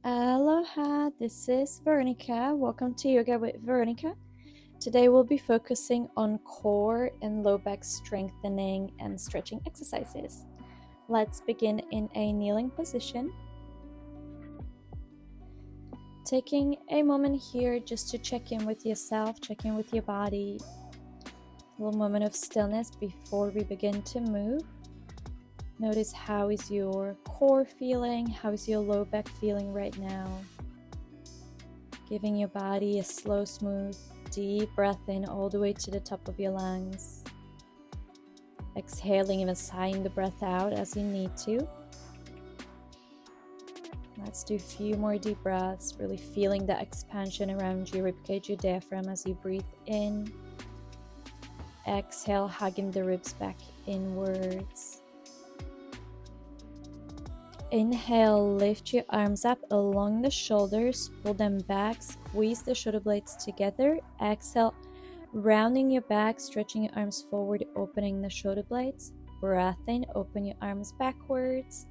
Aloha, this is Veronica. Welcome to Yoga with Veronica. Today we'll be focusing on core and low back strengthening and stretching exercises. Let's begin in a kneeling position. Taking a moment here just to check in with yourself, check in with your body. A little moment of stillness before we begin to move. Notice how is your core feeling, how is your low back feeling right now. Giving your body a slow, smooth, deep breath in all the way to the top of your lungs. Exhaling and sighing the breath out as you need to. Let's do a few more deep breaths, really feeling the expansion around your ribcage, your diaphragm as you breathe in. Exhale, hugging the ribs back inwards. Inhale, lift your arms up along the shoulders, pull them back, squeeze the shoulder blades together. Exhale, rounding your back, stretching your arms forward, opening the shoulder blades. Breath in, open your arms backwards.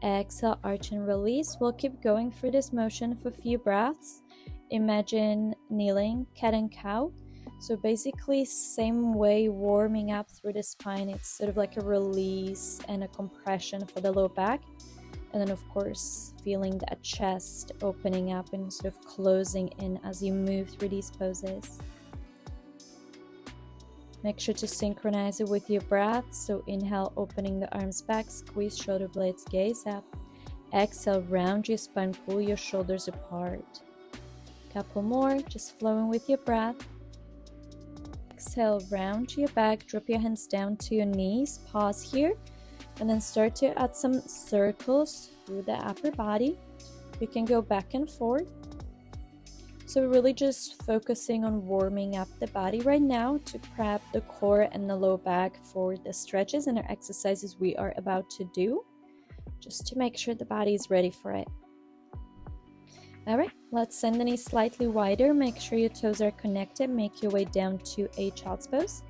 Exhale, arch and release. We'll keep going for this motion for a few breaths. Imagine kneeling, cat and cow. So basically, same way, warming up through the spine. It's sort of like a release and a compression for the low back. And then, of course, feeling that chest opening up and sort of closing in as you move through these poses. Make sure to synchronize it with your breath. So inhale, opening the arms back, squeeze shoulder blades, gaze up. Exhale, round your spine, pull your shoulders apart. Couple more, just flowing with your breath. Exhale, round your back, drop your hands down to your knees, pause here. And then start to add some circles through the upper body. You can go back and forth. So we're really just focusing on warming up the body right now to prep the core and the low back for the stretches and our exercises we are about to do, just to make sure the body is ready for it. All right, let's send the knees slightly wider. Make sure your toes are connected. Make your way down to a child's pose.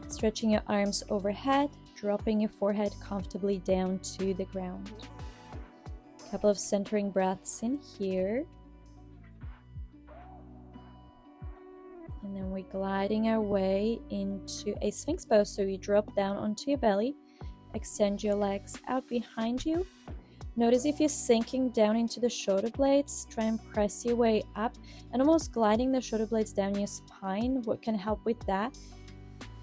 Stretching your arms overhead. Dropping your forehead comfortably down to the ground. A couple of centering breaths in here. And then we're gliding our way into a Sphinx pose. So you drop down onto your belly. Extend your legs out behind you. Notice if you're sinking down into the shoulder blades, try and press your way up and almost gliding the shoulder blades down your spine. What can help with that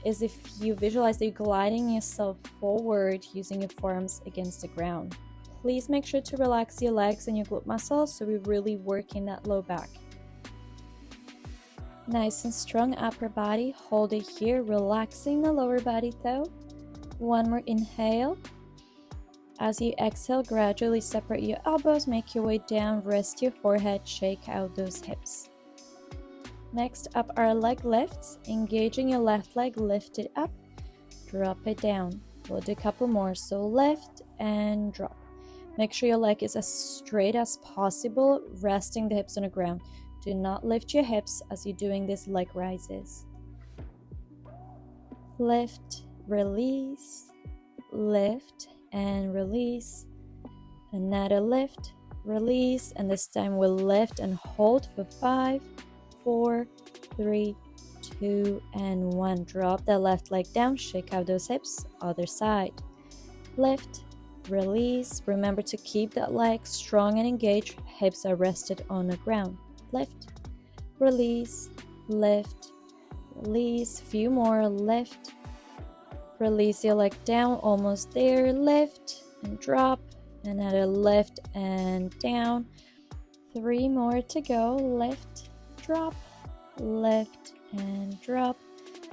is if you visualize that you're gliding yourself forward using your forearms against the ground. Please make sure to relax your legs and your glute muscles so we're really working that low back. Nice and strong upper body. Hold it here, relaxing the lower body though. One more inhale. As you exhale, gradually separate your elbows, make your way down, rest your forehead, shake out those hips. Next up are leg lifts. Engaging your left leg, lift it up, drop it down. We'll do a couple more. So lift and drop. Make sure your leg is as straight as possible, resting the hips on the ground. Do not lift your hips as you're doing these leg rises. Lift, release, lift and release. Another lift, release, and this time we'll lift and hold for 5, 4, 3, 2, and 1. Drop the left leg down, shake out those hips. Other side. Lift, release. Remember to keep that leg strong and engaged. Hips are rested on the ground. Lift, release, lift, release. Few more. Lift, release your leg down. Almost there. Lift and drop. Another lift and down. 3 more to go. Lift, drop, lift and drop.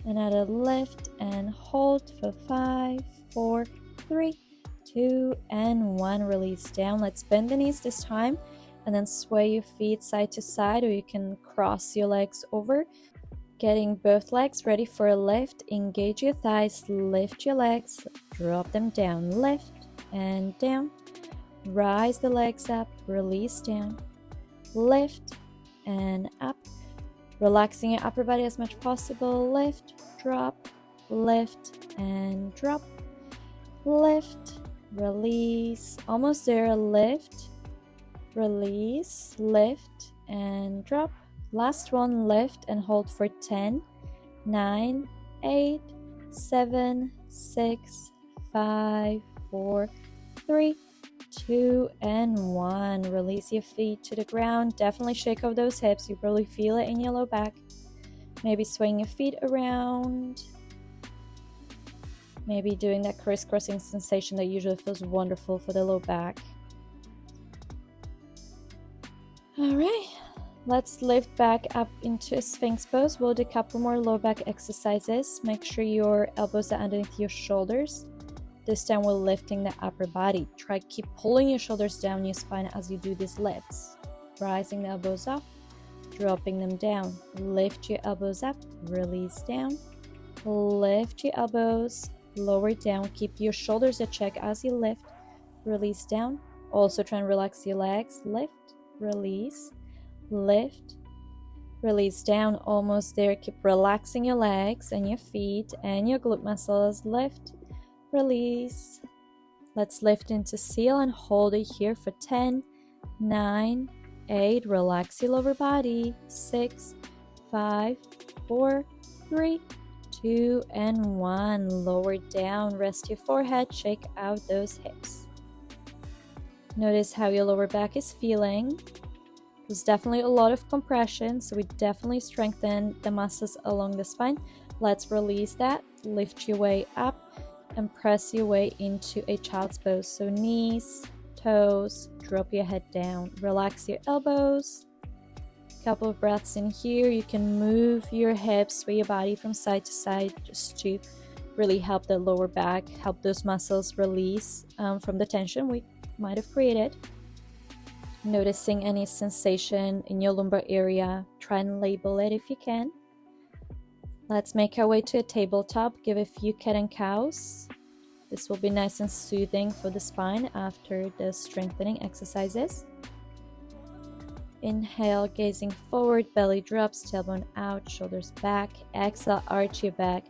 Another lift and hold for 5, 4, 3, 2, and 1. Release down. Let's bend the knees this time and then sway your feet side to side, or you can cross your legs over. Getting both legs ready for a lift. Engage your thighs, lift your legs, drop them down, lift and down. Rise the legs up, release down, lift and up. Relaxing your upper body as much as possible. Lift, drop, lift and drop. Lift, release. Almost there. Lift, release, lift, and drop. Last one, lift and hold for 10, 9, 8, 7, 6, 5, 4, 3, 2, and 1. Release your feet to the ground. Definitely shake off those hips. You really feel it in your low back. Maybe swing your feet around. Maybe doing that crisscrossing sensation that usually feels wonderful for the low back. All right, let's lift back up into a Sphinx pose. We'll do a couple more low back exercises. Make sure your elbows are underneath your shoulders. This time we're lifting the upper body. Try keep pulling your shoulders down your spine as you do these lifts. Rising the elbows up, dropping them down. Lift your elbows up, release down. Lift your elbows, lower down. Keep your shoulders a check as you lift. Release down. Also try and relax your legs. Lift, release, lift, release down. Almost there. Keep relaxing your legs and your feet and your glute muscles. Lift, release. Let's lift into seal and hold it here for 10, 9, 8. Relax your lower body. 6, 5, 4, 3, 2, and 1. Lower down. Rest your forehead. Shake out those hips. Notice how your lower back is feeling. There's definitely a lot of compression, so we definitely strengthen the muscles along the spine. Let's release that. Lift your way up and press your way into a child's pose. So knees, toes, drop your head down. Relax your elbows. Couple of breaths in here. You can move your hips, sway your body from side to side just to really help the lower back, help those muscles release from the tension we might have created. Noticing any sensation in your lumbar area, try and label it if you can. Let's make our way to a tabletop. Give a few cat and cows. This will be nice and soothing for the spine after the strengthening exercises. Inhale, gazing forward, belly drops, tailbone out, shoulders back. Exhale, arch your back,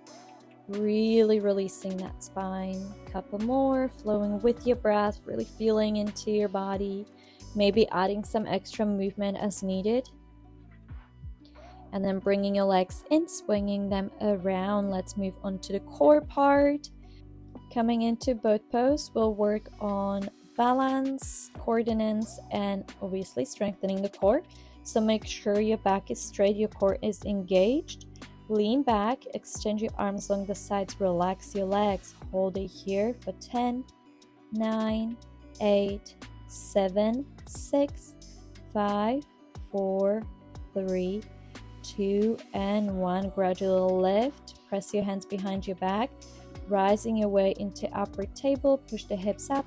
really releasing that spine. Couple more, flowing with your breath, really feeling into your body, maybe adding some extra movement as needed. And then bringing your legs in, swinging them around. Let's move on to the core part. Coming into boat pose, we'll work on balance, coordinates, and obviously strengthening the core. So make sure your back is straight, your core is engaged. Lean back, extend your arms along the sides, relax your legs. Hold it here for 10, 9, 8, 7, 6, 5, 4, 3, 2, and 1. Gradual lift. Press your hands behind your back. Rising your way into upward table. Push the hips up.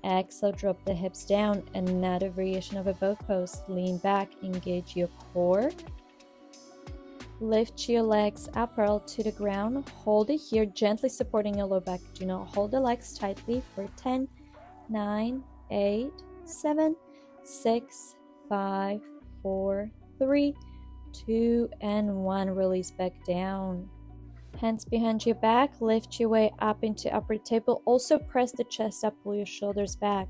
Exhale, drop the hips down. Another variation of a boat pose. Lean back, engage your core. Lift your legs up parallel to the ground. Hold it here, gently supporting your low back. Do not hold the legs tightly for 10, 9, 8, 7, 6, 5, 4, 3, 2, and 1. Release back down. Hands behind your back. Lift your way up into upward table. Also press the chest up, pull your shoulders back.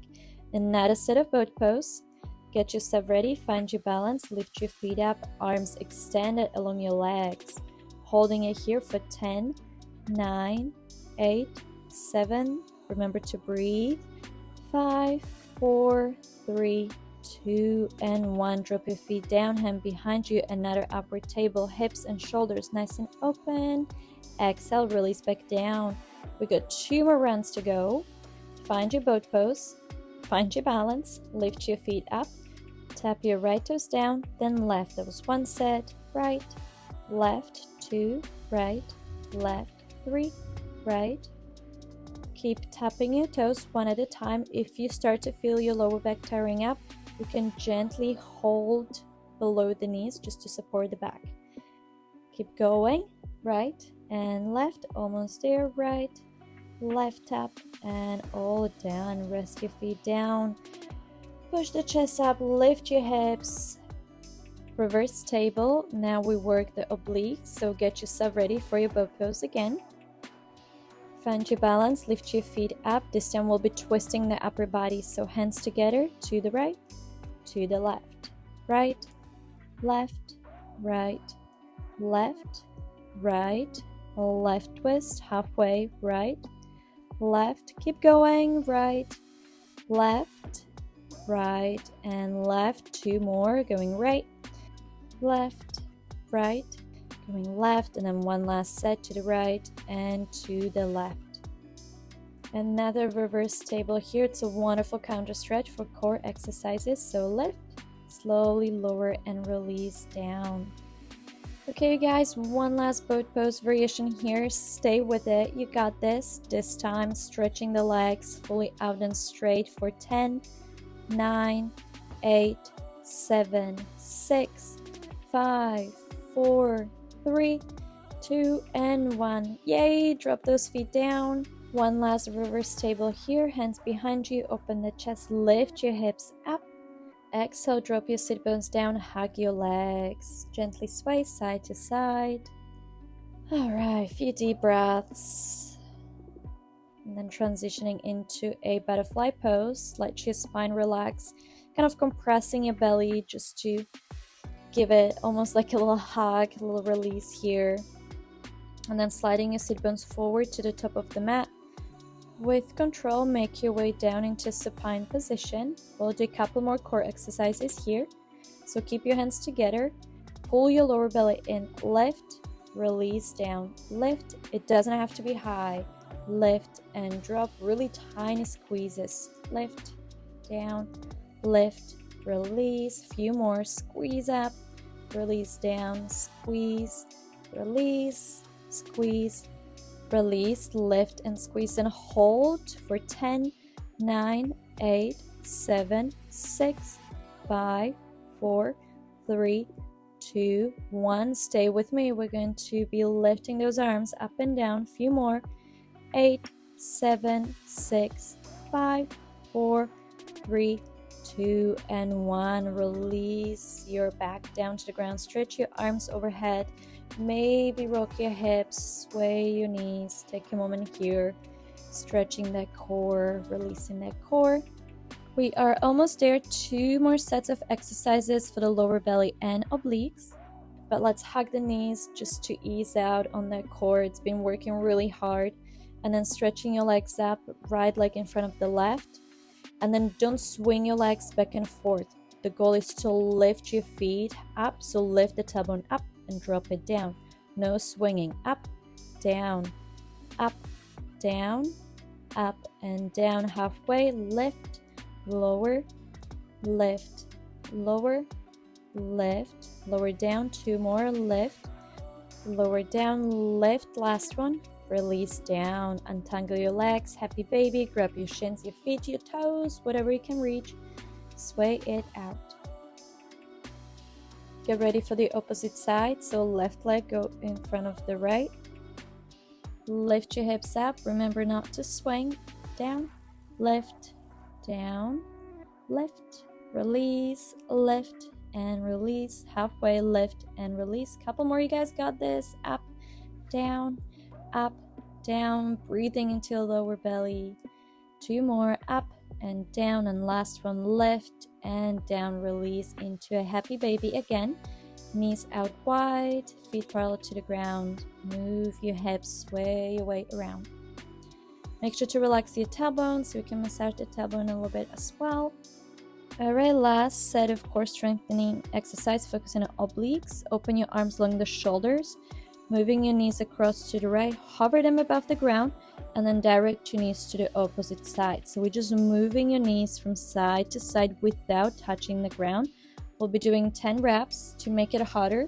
Another set of boat pose. Get yourself ready. Find your balance. Lift your feet up. Arms extended along your legs. Holding it here for 10, 9, 8, 7. Remember to breathe. 5, 4, 3, 2, and 1. Drop your feet down, hand behind you. Another upward table. Hips and shoulders nice and open. Exhale, release back down. We got 2 more rounds to go. Find your boat pose. Find your balance. Lift your feet up. Tap your right toes down, then left. That was 1 set. Right, left, 2, right, left, 3, right. Keep tapping your toes 1 at a time. If you start to feel your lower back tearing up, you can gently hold below the knees just to support the back. Keep going. Right and left, almost there. Right, left tap, and all down. Rest your feet down. Push the chest up, lift your hips. Reverse table. Now we work the obliques, so get yourself ready for your boat pose again. Find your balance, lift your feet up. This time we'll be twisting the upper body, so hands together to the right, to the left, right, left, right, left, right, left twist, halfway, right, left, keep going, right, left, right, and left, 2 more, going right, left, right, going left, and then 1 last set to the right and to the left. Another reverse table here. It's a wonderful counter stretch for core exercises. So lift, slowly lower and release down. Okay, you guys, 1 last boat pose variation here. Stay with it. You got this. This time, stretching the legs fully out and straight for 10, 9, 8, 7, 6, 5, 4, 3, 2, and 1. Yay! Drop those feet down. 1 last reverse table here. Hands behind you. Open the chest. Lift your hips up. Exhale, drop your sit bones down, hug your legs, gently sway side to side. All right, few deep breaths. And then transitioning into a butterfly pose. Let your spine relax, kind of compressing your belly just to give it almost like a little hug, a little release here. And then sliding your sit bones forward to the top of the mat. With control, make your way down into supine position. We'll do a couple more core exercises here. So keep your hands together. Pull your lower belly in. Lift, release down. Lift. It doesn't have to be high. Lift and drop. Really tiny squeezes. Lift, down, lift, release. Few more. Squeeze up, release down, squeeze, release, squeeze, release, lift and squeeze and hold for 10, 9, 8, 7, 6, 5, 4, 3, 2, 1. Stay with me. We're going to be lifting those arms up and down. Few more. 8, 7, 6, 5, 4, 3, 2, and 1. Release your back down to the ground. Stretch your arms overhead. Maybe rock your hips, sway your knees. Take a moment here, stretching that core, releasing that core. We are almost there. 2 more sets of exercises for the lower belly and obliques. But let's hug the knees just to ease out on that core. It's been working really hard. And then stretching your legs up, right leg in front of the left. And then don't swing your legs back and forth. The goal is to lift your feet up. So lift the tailbone up and drop it down. No swinging. Up, down, up, down, up and down. Halfway. Lift, lower, lift, lower, lift, lower down. 2 more. Lift, lower down, lift. Last one. Release down. Untangle your legs. Happy baby. Grab your shins, your feet, your toes, whatever you can reach. Sway it out. Get ready for the opposite side. So left leg go in front of the right. Lift your hips up. Remember not to swing. Down, lift, down, lift, release, lift, and release. Halfway, lift and release. Couple more, you guys got this. Up, down, breathing into your lower belly. 2 more. Up and down, and last one. Lift and down, release into a happy baby again. Knees out wide, feet parallel to the ground. Move your hips, sway your weight around. Make sure to relax your tailbone so you can massage the tailbone a little bit as well. Alright, last set of core strengthening exercise focusing on obliques. Open your arms along the shoulders, moving your knees across to the right, hover them above the ground, and then direct your knees to the opposite side. So we're just moving your knees from side to side without touching the ground. We'll be doing 10 reps. To make it harder,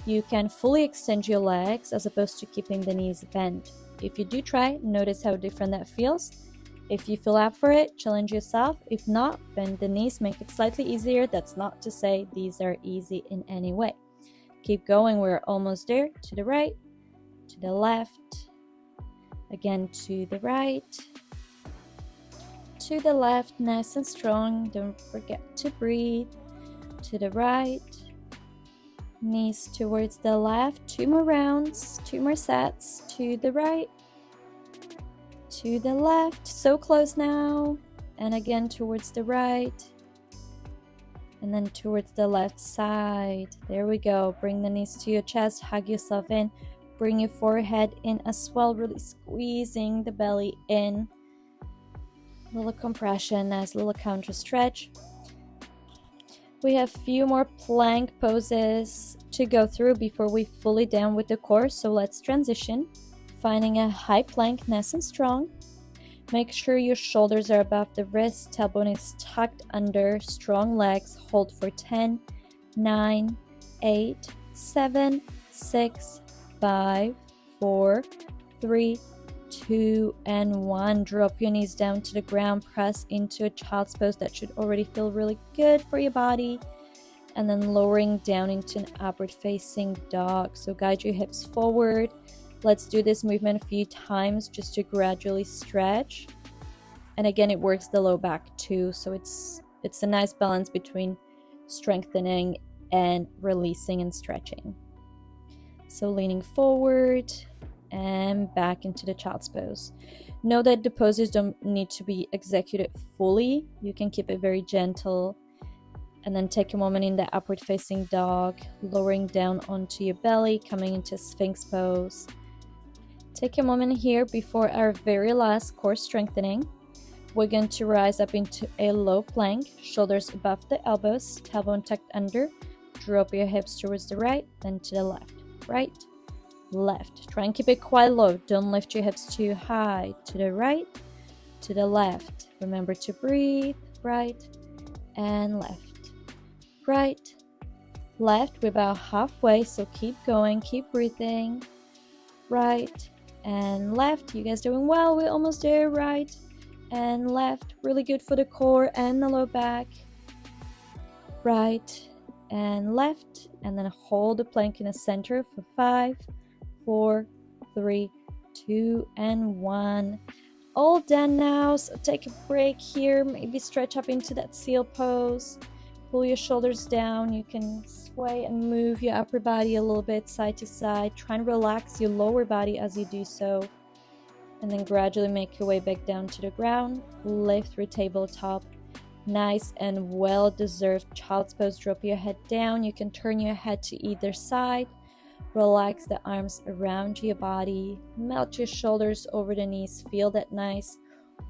you can fully extend your legs as opposed to keeping the knees bent. If you do try, notice how different that feels. If you feel up for it, challenge yourself. If not, bend the knees, make it slightly easier. That's not to say these are easy in any way. Keep going, we're almost there. To the right, to the left, again to the right, to the left, nice and strong. Don't forget to breathe. To the right, knees towards the left. 2 more rounds, 2 more sets. To the right, to the left, so close now. And again towards the right, And then towards the left side. There we go. Bring the knees to your chest, hug yourself in. Bring your forehead in as well, really squeezing the belly in. Little compression, nice little counter stretch. We have a few more plank poses to go through before we fully down with the core, so let's transition. Finding a high plank, nice and strong. Make sure your shoulders are above the wrist, tailbone is tucked under, strong legs, hold for 10, 9, 8, 7, 6, 5, 4, 3, 2, and 1. Drop your knees down to the ground, press into a child's pose. That should already feel really good for your body. And then lowering down into an upward facing dog. So guide your hips forward. Let's do this movement a few times just to gradually stretch. And again, it works the low back too, so it's a nice balance between strengthening and releasing and stretching. So leaning forward and back into the child's pose. Know that the poses don't need to be executed fully. You can keep it very gentle. And then take a moment in the upward facing dog, lowering down onto your belly, coming into Sphinx pose. Take a moment here before our very last core strengthening. We're going to rise up into a low plank, shoulders above the elbows, tailbone tucked under. Drop your hips towards the right, then to the left. Right, left. Try and keep it quite low. Don't lift your hips too high. To the right, to the left. Remember to breathe. Right and left. Right, left. We're about halfway, so keep going, keep breathing. Right and left. You guys doing well. We're almost there. Right and left. Really good for the core and the low back. Right and left. And then hold the plank in the center for 5, 4, 3, 2, and 1. All done now. So take a break here. Maybe stretch up into that seal pose. Pull your shoulders down. You can sway and move your upper body a little bit side to side. Try and relax your lower body as you do so. And then gradually make your way back down to the ground. Lift through tabletop. Nice and well-deserved child's pose. Drop your head down. You can turn your head to either side. Relax the arms around your body. Melt your shoulders over the knees. Feel that nice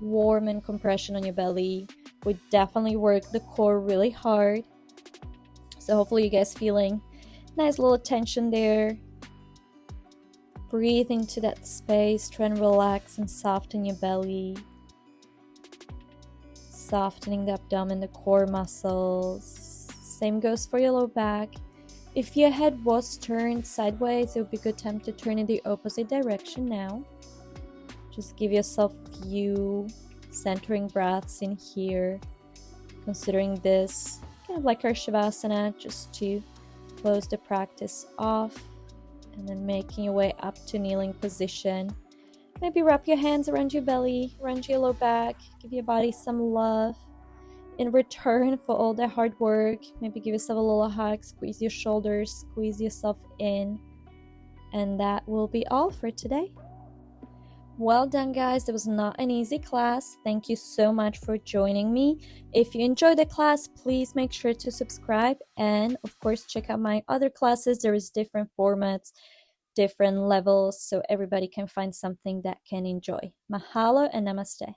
warm and compression on your belly. We definitely work the core really hard. So hopefully you guys feeling nice little tension there. Breathe into that space. Try and relax and soften your belly. Softening the abdomen, the core muscles. Same goes for your low back. If your head was turned sideways, it would be a good time to turn in the opposite direction now. Just give yourself a few centering breaths in here. Considering this kind of like our Shavasana, just to close the practice off. And then making your way up to kneeling position. Maybe wrap your hands around your belly, around your low back. Give your body some love. In return for all the hard work, maybe give yourself a little hug, squeeze your shoulders, squeeze yourself in. And that will be all for today. Well done, guys. That was not an easy class. Thank you so much for joining me. If you enjoyed the class, please make sure to subscribe. And of course, check out my other classes. There is different formats, different levels, so everybody can find something that can enjoy. Mahalo and namaste.